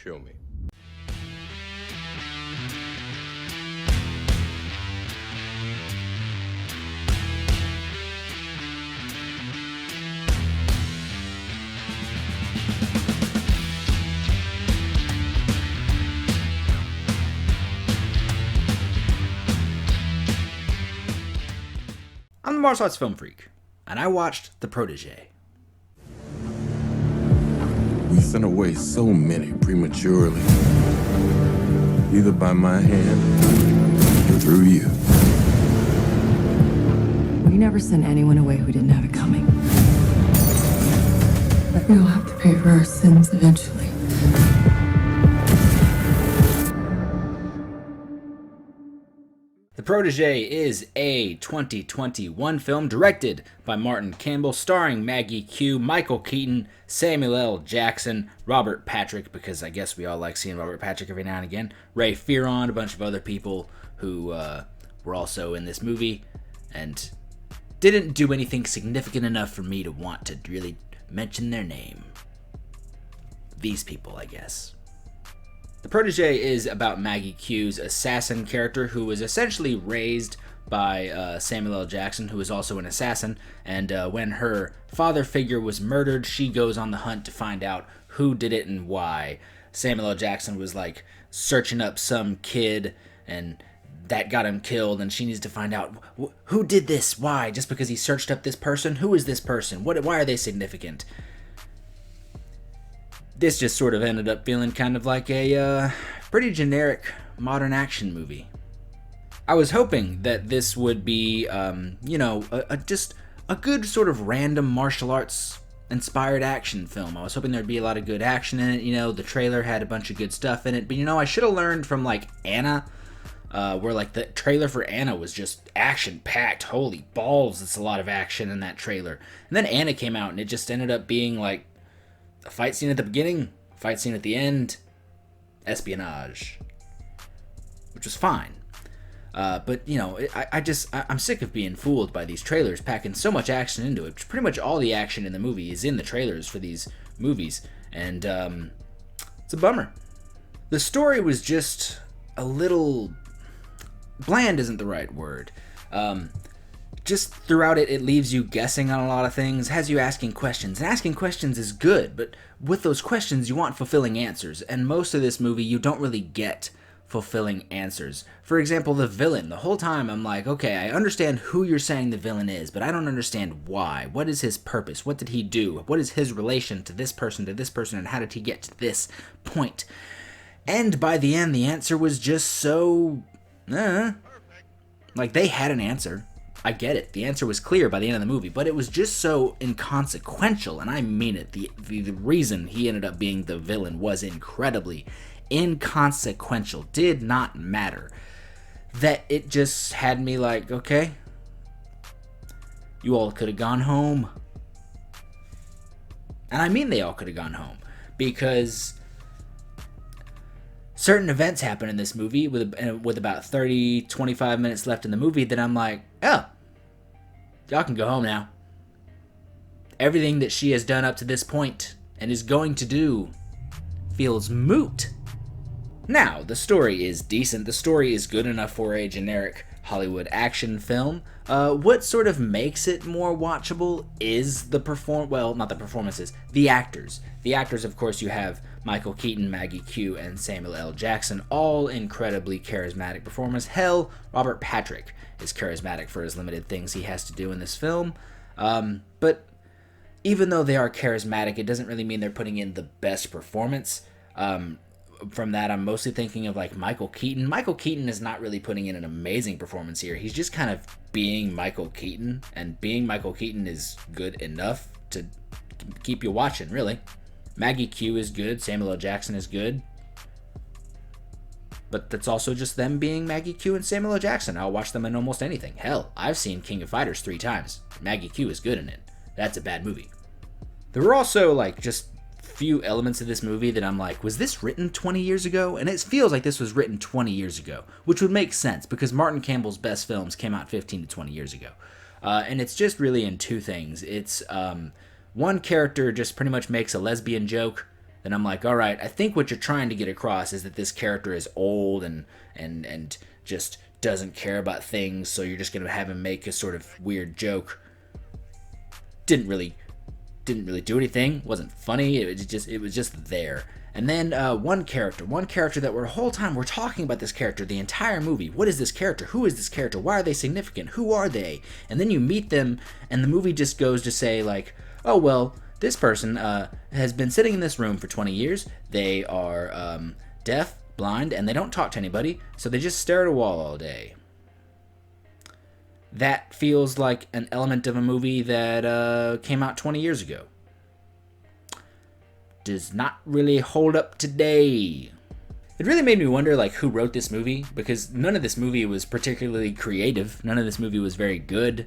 kill me. I'm the martial arts film freak, and I watched The Protégé. We sent away so many prematurely, either by my hand or through you. We never sent anyone away who didn't have it coming. But we all have to pay for our sins eventually. The Protégé is a 2021 film directed by Martin Campbell, starring Maggie Q, Michael Keaton, Samuel L. Jackson, Robert Patrick, because I guess we all like seeing Robert Patrick every now and again, Ray Fearon, a bunch of other people who were also in this movie, and didn't do anything significant enough for me to want to really mention their name. These people, I guess. The Protégé is about Maggie Q's assassin character, who was essentially raised by Samuel L. Jackson, who is also an assassin, and when her father figure was murdered, she goes on the hunt to find out who did it and why. Samuel L. Jackson was like searching up some kid, and that got him killed, and she needs to find out who did this, why, just because he searched up this person, who is this person, why are they significant? This just sort of ended up feeling kind of like a pretty generic modern action movie. I was hoping that this would be, just a good sort of random martial arts inspired action film. I was hoping there'd be a lot of good action in it. The trailer had a bunch of good stuff in it. But, I should have learned from, like, Anna, where, like, the trailer for Anna was just action-packed. Holy balls, it's a lot of action in that trailer. And then Anna came out, and it just ended up being, like, a fight scene at the beginning, fight scene at the end, espionage, which was fine. But I'm sick of being fooled by these trailers packing so much action into it. Pretty much all the action in the movie is in the trailers for these movies, and it's a bummer. The story was just a little bland, isn't the right word. Just throughout it leaves you guessing on a lot of things, has you asking questions. And asking questions is good, but with those questions, you want fulfilling answers. And most of this movie, you don't really get fulfilling answers. For example, the villain. The whole time, I'm like, okay, I understand who you're saying the villain is, but I don't understand why. What is his purpose? What did he do? What is his relation to this person, and how did he get to this point? And by the end, the answer was just so... like, they had an answer. I get it. The answer was clear by the end of the movie, but it was just so inconsequential, and I mean it. The reason he ended up being the villain was incredibly inconsequential. Did not matter. That it just had me like, okay, you all could have gone home. And I mean they all could have gone home, because certain events happen in this movie with about 25 minutes left in the movie that I'm like, oh, y'all can go home now. Everything that she has done up to this point and is going to do feels moot. Now, the story is decent. The story is good enough for a generic Hollywood action film. What sort of makes it more watchable is the not the performances, the actors. The actors, of course, you have Michael Keaton, Maggie Q, and Samuel L. Jackson, all incredibly charismatic performers. Hell, Robert Patrick is charismatic for as limited things he has to do in this film. But even though they are charismatic, it doesn't really mean they're putting in the best performance. From that, I'm mostly thinking of like Michael Keaton. Michael Keaton is not really putting in an amazing performance here. He's just kind of being Michael Keaton, and being Michael Keaton is good enough to keep you watching, really. Maggie Q is good. Samuel L. Jackson is good. But that's also just them being Maggie Q and Samuel L. Jackson. I'll watch them in almost anything. Hell, I've seen King of Fighters 3 times. Maggie Q is good in it. That's a bad movie. There were also like just few elements of this movie that I'm like, was this written 20 years ago? And it feels like this was written 20 years ago, which would make sense because Martin Campbell's best films came out 15 to 20 years ago. And it's just really in two things. It's one character just pretty much makes a lesbian joke then I'm like, all right, I think what you're trying to get across is that this character is old and just doesn't care about things, so you're just going to have him make a sort of weird joke. Didn't really do anything, wasn't funny, it was just there. And then one character that the whole time we're talking about this character the entire movie. What is this character? Who is this character? Why are they significant? Who are they? And then you meet them, and the movie just goes to say, like, oh, well, this person has been sitting in this room for 20 years. They are deaf, blind, and they don't talk to anybody, so they just stare at a wall all day. That feels like an element of a movie that came out 20 years ago. Does not really hold up today. It really made me wonder, like, who wrote this movie, because none of this movie was particularly creative. None of this movie was very good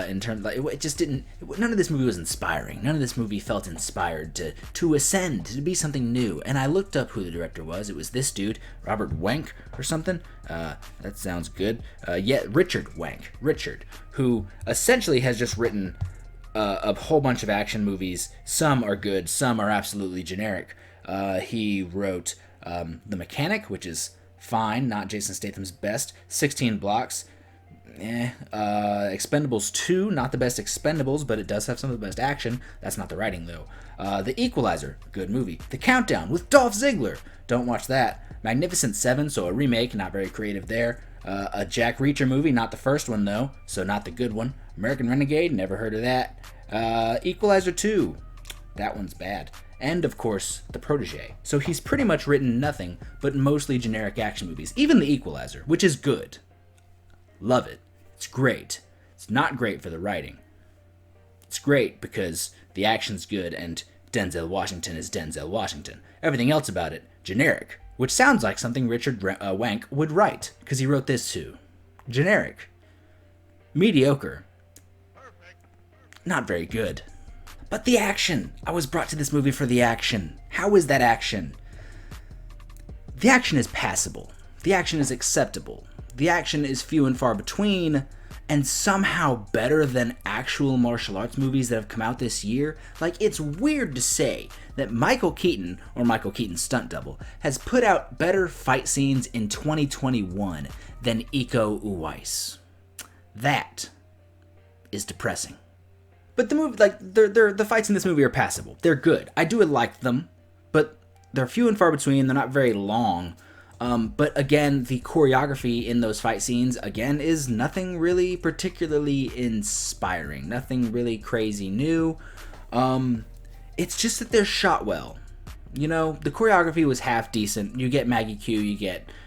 in terms, like, it just didn't. None of this movie was inspiring. None of this movie felt inspired to ascend, to be something new. And I looked up who the director was. It was this dude, Robert Wank or something. That sounds good. Richard Wank, who essentially has just written a whole bunch of action movies. Some are good, some are absolutely generic. He wrote The Mechanic, which is fine, not Jason Statham's best. 16 Blocks, Expendables 2, not the best Expendables, but it does have some of the best action. That's not the writing, though. The Equalizer, good movie. The Countdown with Dolph Ziggler, don't watch that. Magnificent Seven, so a remake, not very creative there. A Jack Reacher movie, not the first one, though, so not the good one. American Renegade, never heard of that. Equalizer 2, that one's bad. And, of course, The Protégé. So he's pretty much written nothing but mostly generic action movies. Even The Equalizer, which is good. Love it. It's great. It's not great for the writing. It's great because the action's good and Denzel Washington is Denzel Washington. Everything else about it, generic. Which sounds like something Richard Wank would write, because he wrote this too. Generic. Mediocre. Not very good. But the action! I was brought to this movie for the action. How is that action? The action is passable. The action is acceptable. The action is few and far between, and somehow better than actual martial arts movies that have come out this year. Like, it's weird to say that Michael Keaton, or Michael Keaton's stunt double, has put out better fight scenes in 2021 than Iko Uwais. That is depressing. But the movie, like, the fights in this movie are passable. They're good. I do like them, but they're few and far between. They're not very long. But again, the choreography in those fight scenes, again, is nothing really particularly inspiring. Nothing really crazy new. It's just that they're shot well. You know, the choreography was half decent. You get Maggie Q,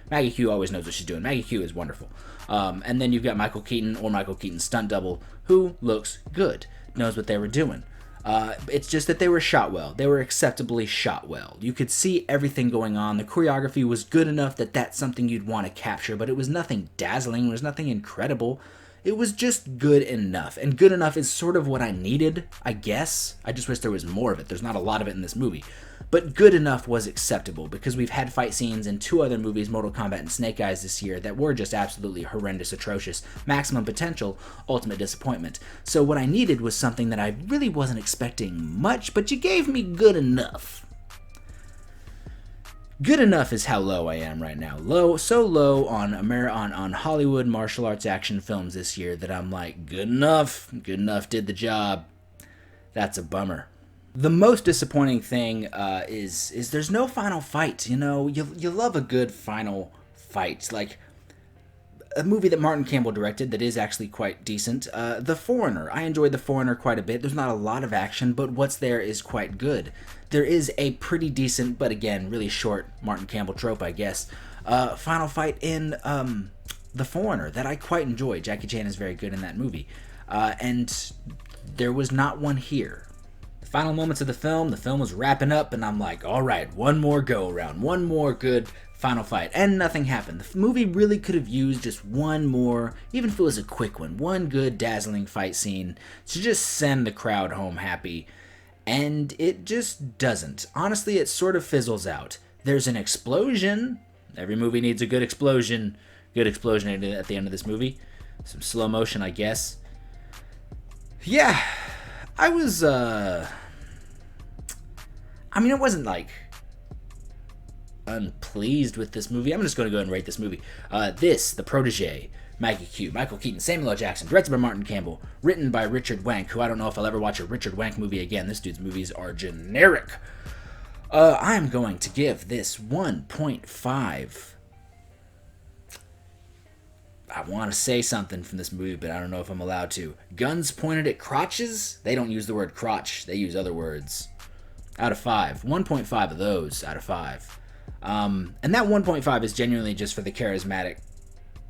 Maggie Q always knows what she's doing. Maggie Q is wonderful. And then you've got Michael Keaton, or Michael Keaton's stunt double, who looks good. Knows what they were doing. It's just that they were shot well. They were acceptably shot well. You could see everything going on. The choreography was good enough that that's something you'd want to capture, but it was nothing dazzling. It was nothing incredible. It was just good enough. And good enough is sort of what I needed, I guess. I just wish there was more of it. There's not a lot of it in this movie. But good enough was acceptable, because we've had fight scenes in two other movies, Mortal Kombat and Snake Eyes, this year that were just absolutely horrendous, atrocious, maximum potential, ultimate disappointment. So what I needed was something that I really wasn't expecting much, but you gave me good enough. Good enough is how low I am right now. So low on Hollywood martial arts action films this year that I'm like, good enough did the job. That's a bummer. The most disappointing thing is there's no final fight. You know, you love a good final fight, like a movie that Martin Campbell directed that is actually quite decent. The Foreigner. I enjoyed The Foreigner quite a bit. There's not a lot of action, but what's there is quite good. There is a pretty decent, but again, really short Martin Campbell trope, I guess, final fight in The Foreigner that I quite enjoyed. Jackie Chan is very good in that movie. And there was not one here. The final moments of the film was wrapping up, and I'm like, all right, one more go around, one more good final fight, and nothing happened. The movie really could have used just one more, even if it was a quick one good dazzling fight scene to just send the crowd home happy, and it just doesn't. Honestly, it sort of fizzles out. There's an explosion. Every movie needs a good explosion. Good explosion at the end of this movie. Some slow motion, I guess. Yeah, I was, it wasn't like unpleased with this movie. I'm just going to go ahead and rate this movie. The Protégé, Maggie Q, Michael Keaton, Samuel L. Jackson, directed by Martin Campbell, written by Richard Wank, who I don't know if I'll ever watch a Richard Wank movie again. This dude's movies are generic. I'm going to give this 1.5. I want to say something from this movie, but I don't know if I'm allowed to. Guns pointed at crotches? They don't use the word crotch. They use other words. Out of 5. 1.5 of those out of 5. And that 1.5 is genuinely just for the charismatic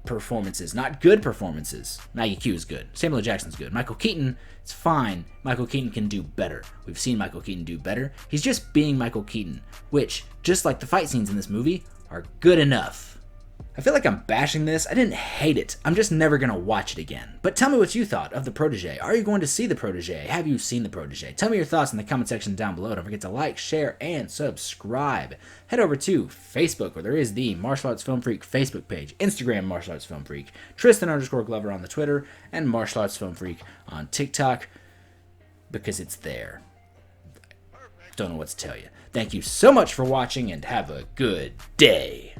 performances, not good performances. Maggie Q is good. Samuel L. Jackson's good. Michael Keaton, it's fine. Michael Keaton can do better. We've seen Michael Keaton do better. He's just being Michael Keaton, which, just like the fight scenes in this movie, are good enough. I feel like I'm bashing this. I didn't hate it. I'm just never going to watch it again. But tell me what you thought of The Protégé. Are you going to see The Protégé? Have you seen The Protégé? Tell me your thoughts in the comment section down below. Don't forget to like, share, and subscribe. Head over to Facebook, where there is the Martial Arts Film Freak Facebook page, Instagram Martial Arts Film Freak, Tristan_Glover on the Twitter, and Martial Arts Film Freak on TikTok, because it's there. Don't know what to tell you. Thank you so much for watching, and have a good day.